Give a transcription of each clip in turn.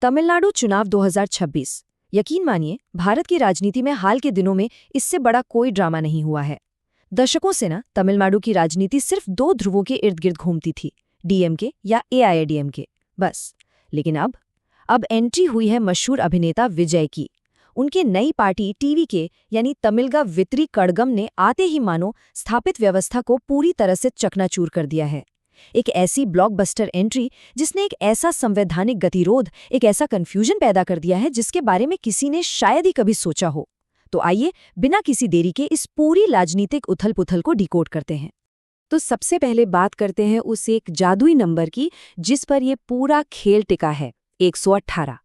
तमिलनाडु चुनाव 2026। यकीन मानिए, भारत की राजनीति में हाल के दिनों में इससे बड़ा कोई ड्रामा नहीं हुआ है। दशकों से ना तमिलनाडु की राजनीति सिर्फ दो ध्रुवों के इर्द गिर्द घूमती थी, डीएमके या एआईएडीएमके, बस। लेकिन अब एंट्री हुई है मशहूर अभिनेता विजय की। उनकी नई पार्टी टीवीके यानी तमिलगा वितरी कड़गम ने आते ही मानो स्थापित व्यवस्था को पूरी तरह से चकनाचूर कर दिया है। एक ऐसी ब्लॉकबस्टर एंट्री जिसने एक ऐसा संवैधानिक गतिरोध, एक ऐसा कंफ्यूजन पैदा कर दिया है जिसके बारे में किसी ने शायद ही कभी सोचा हो। तो आइए बिना किसी देरी के इस पूरी राजनीतिक उथल-पुथल को डिकोड करते हैं। तो सबसे पहले बात करते हैं उस एक जादुई नंबर की जिस पर यह पूरा खेल टिका है, 118।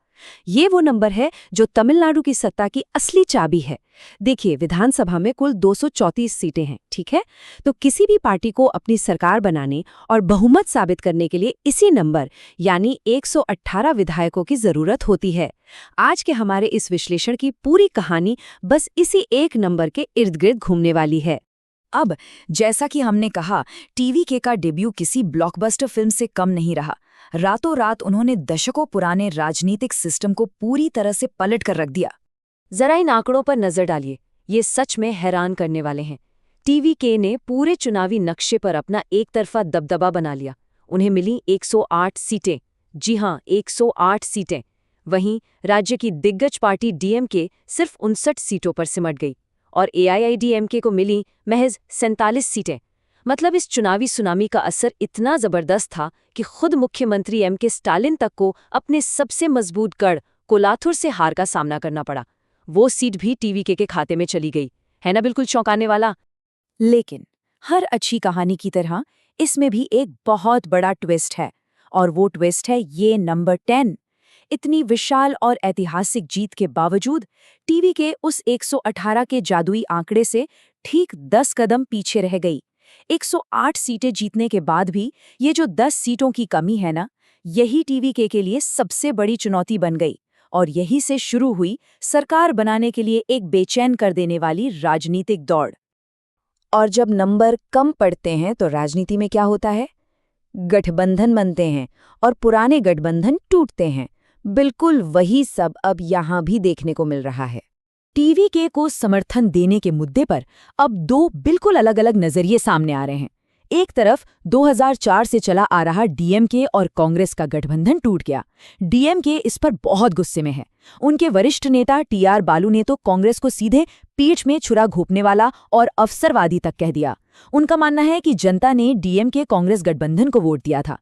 ये वो नंबर है जो तमिलनाडु की सत्ता की असली चाबी है। देखिए, विधानसभा में कुल 234 सीटें हैं, ठीक है? तो किसी भी पार्टी को अपनी सरकार बनाने और बहुमत साबित करने के लिए इसी नंबर यानी 118 विधायकों की जरूरत होती है। आज के हमारे इस विश्लेषण की पूरी कहानी बस इसी एक नंबर के इर्द गिर्द घूमने वाली है। अब जैसा कि हमने कहा, टीवीके का डेब्यू किसी ब्लॉकबस्टर फिल्म से कम नहीं रहा। रातों रात उन्होंने दशकों पुराने राजनीतिक सिस्टम को पूरी तरह से पलट कर रख दिया। जरा इन आंकड़ों पर नजर डालिए, ये सच में हैरान करने वाले हैं। टीवीके ने पूरे चुनावी नक्शे पर अपना एक तरफा दबदबा बना लिया। उन्हें मिली 108 सीटें। जी हां, 108 सीटें। वहीं राज्य की दिग्गज पार्टी डीएमके सिर्फ 59 सीटों पर सिमट गई और एआईएडीएमके को मिली महज 47 सीटें। मतलब इस चुनावी सुनामी का असर इतना जबरदस्त था कि खुद मुख्यमंत्री एमके स्टालिन तक को अपने सबसे मजबूत गढ़ कोलाथुर से हार का सामना करना पड़ा। वो सीट भी टीवीके के खाते में चली गई। है ना बिल्कुल चौंकाने वाला? लेकिन हर अच्छी कहानी की तरह इसमें भी एक बहुत बड़ा ट्विस्ट है, और वो ट्विस्ट है ये नंबर 10। इतनी विशाल और ऐतिहासिक जीत के बावजूद टीवीके उस 118 के जादुई आंकड़े से ठीक 10 कदम पीछे रह गई। 108 सीटें जीतने के बाद भी ये जो 10 सीटों की कमी है ना, यही टीवीके के लिए सबसे बड़ी चुनौती बन गई। और यही से शुरू हुई सरकार बनाने के लिए एक बेचैन कर देने वाली राजनीतिक दौड़। और जब नंबर कम पड़ते हैं तो राजनीति में क्या होता है? गठबंधन बनते हैं और पुराने गठबंधन टूटते हैं। बिल्कुल वही सब अब यहाँ भी देखने को मिल रहा है। टीवीके को समर्थन देने के मुद्दे पर अब दो बिल्कुल अलग-अलग नजरिए सामने आ रहे हैं। एक तरफ 2004 से चला आ रहा डीएमके और कांग्रेस का गठबंधन टूट गया। डीएमके इस पर बहुत गुस्से में है। उनके वरिष्ठ नेता टीआर बालू ने तो कांग्रेस को सीधे पीठ में छुरा घोंपने वाला और अवसरवादी तक कह दिया। उनका मानना है कि जनता ने डीएमके कांग्रेस गठबंधन को वोट दिया था।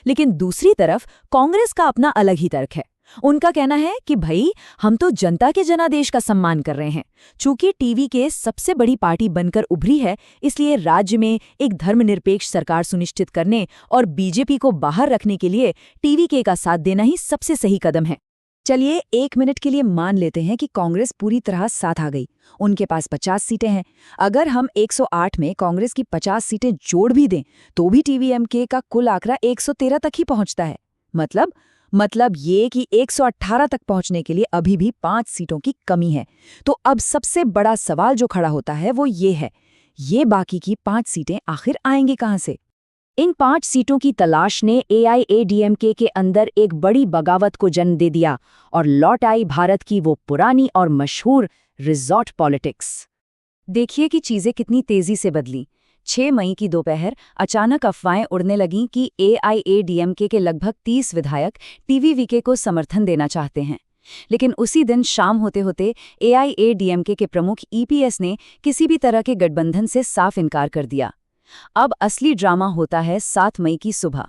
लेकिन दूसरी तरफ कांग्रेस का अपना अलग ही तर्क है। उनका कहना है कि भाई, हम तो जनता के जनादेश का सम्मान कर रहे हैं। चूंकि टीवीके सबसे बड़ी पार्टी बनकर उभरी है, इसलिए राज्य में एक धर्मनिरपेक्ष सरकार सुनिश्चित करने और बीजेपी को बाहर रखने के लिए टीवीके का साथ देना ही सबसे सही कदम है। चलिए 1 मिनट के लिए मान लेते हैं कि कांग्रेस पूरी तरह साथ आ गई। उनके पास 50 सीटें हैं। अगर हम 108 में कांग्रेस की 50 सीटें जोड़ भी दें तो भी टीवीएमके का कुल आंकड़ा 113 तक ही पहुंचता है। मतलब ये कि 118 तक पहुंचने के लिए अभी भी 5 सीटों की कमी है। तो अब सबसे बड़ा सवाल जो खड़ा होता है वो ये है, ये बाकी की 5 सीटें आखिर आएंगी कहां से? इन 5 सीटों की तलाश ने एआईएडीएमके के अंदर एक बड़ी बगावत को जन्म दे दिया और लौट आई भारत की वो पुरानी और मशहूर रिजॉर्ट पॉलिटिक्स। देखिए कि चीजें कितनी तेजी से बदली। 6 मई की दोपहर अचानक अफवाहें उड़ने लगीं कि एआईएडीएमके के लगभग 30 विधायक टीवीके को समर्थन देना चाहते हैं। लेकिन उसी दिन शाम होते होते एआईएडीएमके के प्रमुख ईपीएस ने किसी भी तरह के गठबंधन से साफ इनकार कर दिया। अब असली ड्रामा होता है 7 मई की सुबह।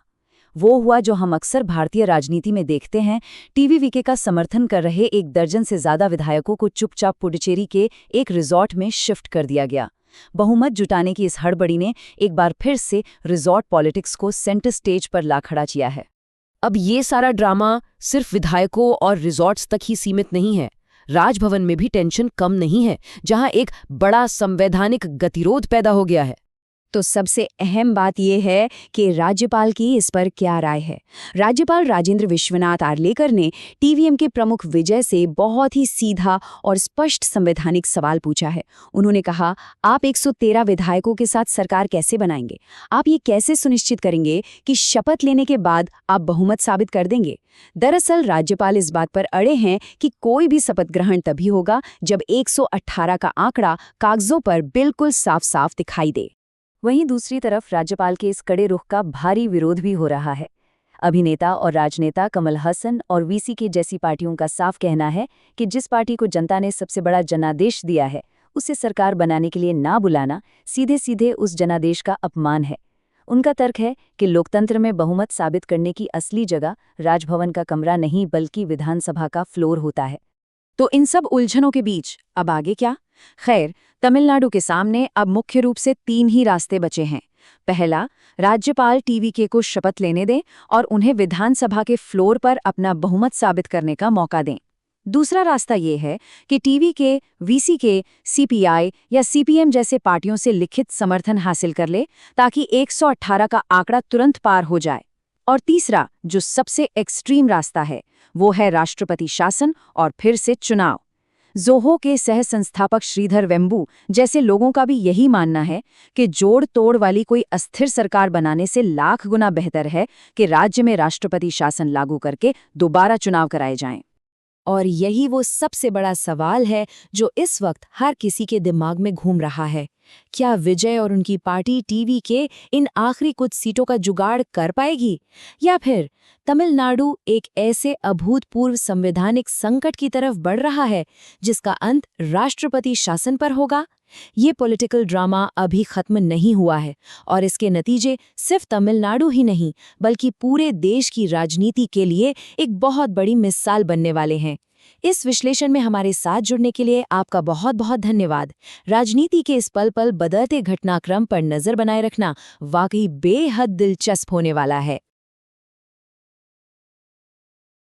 वो हुआ जो हम अक्सर भारतीय राजनीति में देखते हैं। टीवीके का समर्थन कर रहे 1 दर्जन से ज्यादा विधायकों को चुपचाप पुडुचेरी के एक रिजॉर्ट में शिफ्ट कर दिया गया। बहुमत जुटाने की इस हड़बड़ी ने एक बार फिर से रिजॉर्ट पॉलिटिक्स को सेंटर स्टेज पर ला खड़ा किया है। अब ये सारा ड्रामा सिर्फ विधायकों और रिजॉर्ट्स तक ही सीमित नहीं है। राजभवन में भी टेंशन कम नहीं है, जहां एक बड़ा संवैधानिक गतिरोध पैदा हो गया है। तो सबसे अहम बात यह है कि राज्यपाल की इस पर क्या राय है। राज्यपाल राजेंद्र विश्वनाथ आर्लेकर ने टीवीएम के प्रमुख विजय से बहुत ही सीधा और स्पष्ट संवैधानिक सवाल पूछा है। उन्होंने कहा, आप 113 विधायकों के साथ सरकार कैसे बनाएंगे? आप ये कैसे सुनिश्चित करेंगे कि शपथ लेने के बाद आप बहुमत साबित कर देंगे? दरअसल राज्यपाल इस बात पर अड़े हैं कि कोई भी शपथ ग्रहण तभी होगा जब 118 का आंकड़ा कागजों पर बिल्कुल साफ साफ दिखाई दे। वहीं दूसरी तरफ राज्यपाल के इस कड़े रुख का भारी विरोध भी हो रहा है। अभिनेता और राजनेता कमल हसन और वीसीके जैसी पार्टियों का साफ कहना है कि जिस पार्टी को जनता ने सबसे बड़ा जनादेश दिया है, उसे सरकार बनाने के लिए ना बुलाना सीधे सीधे उस जनादेश का अपमान है। उनका तर्क है कि लोकतंत्र में बहुमत साबित करने की असली जगह राजभवन का कमरा नहीं बल्कि विधानसभा का फ्लोर होता है। तो इन सब उलझनों के बीच अब आगे क्या? खैर, तमिलनाडु के सामने अब मुख्य रूप से 3 ही रास्ते बचे हैं। पहला, राज्यपाल टीवीके को शपथ लेने दें और उन्हें विधानसभा के फ्लोर पर अपना बहुमत साबित करने का मौका दें। दूसरा रास्ता ये है कि टीवीके, वीसीके, सीपीआई या सीपीएम जैसे पार्टियों से लिखित समर्थन हासिल कर ले ताकि 118 का आंकड़ा तुरंत पार हो जाए। और तीसरा, जो सबसे एक्सट्रीम रास्ता है, वो है राष्ट्रपति शासन और फिर से चुनाव। जोहो के सह संस्थापक श्रीधर वेम्बू जैसे लोगों का भी यही मानना है कि जोड़ तोड़ वाली कोई अस्थिर सरकार बनाने से लाख गुना बेहतर है कि राज्य में राष्ट्रपति शासन लागू करके दोबारा चुनाव कराए जाएं। और यही वो सबसे बड़ा सवाल है जो इस वक्त हर किसी के दिमाग में घूम रहा है। क्या विजय और उनकी पार्टी टीवीके इन आखिरी कुछ सीटों का जुगाड़ कर पाएगी, या फिर तमिलनाडु एक ऐसे अभूतपूर्व संवैधानिक संकट की तरफ बढ़ रहा है जिसका अंत राष्ट्रपति शासन पर होगा? ये पॉलिटिकल ड्रामा अभी खत्म नहीं हुआ है और इसके नतीजे सिर्फ तमिलनाडु ही नहीं बल्कि पूरे देश की राजनीति के लिए एक बहुत बड़ी मिसाल बनने वाले हैं। इस विश्लेषण में हमारे साथ जुड़ने के लिए आपका बहुत बहुत धन्यवाद। राजनीति के इस पल पल बदलते घटनाक्रम पर नजर बनाए रखना वाकई बेहद दिलचस्प होने वाला है।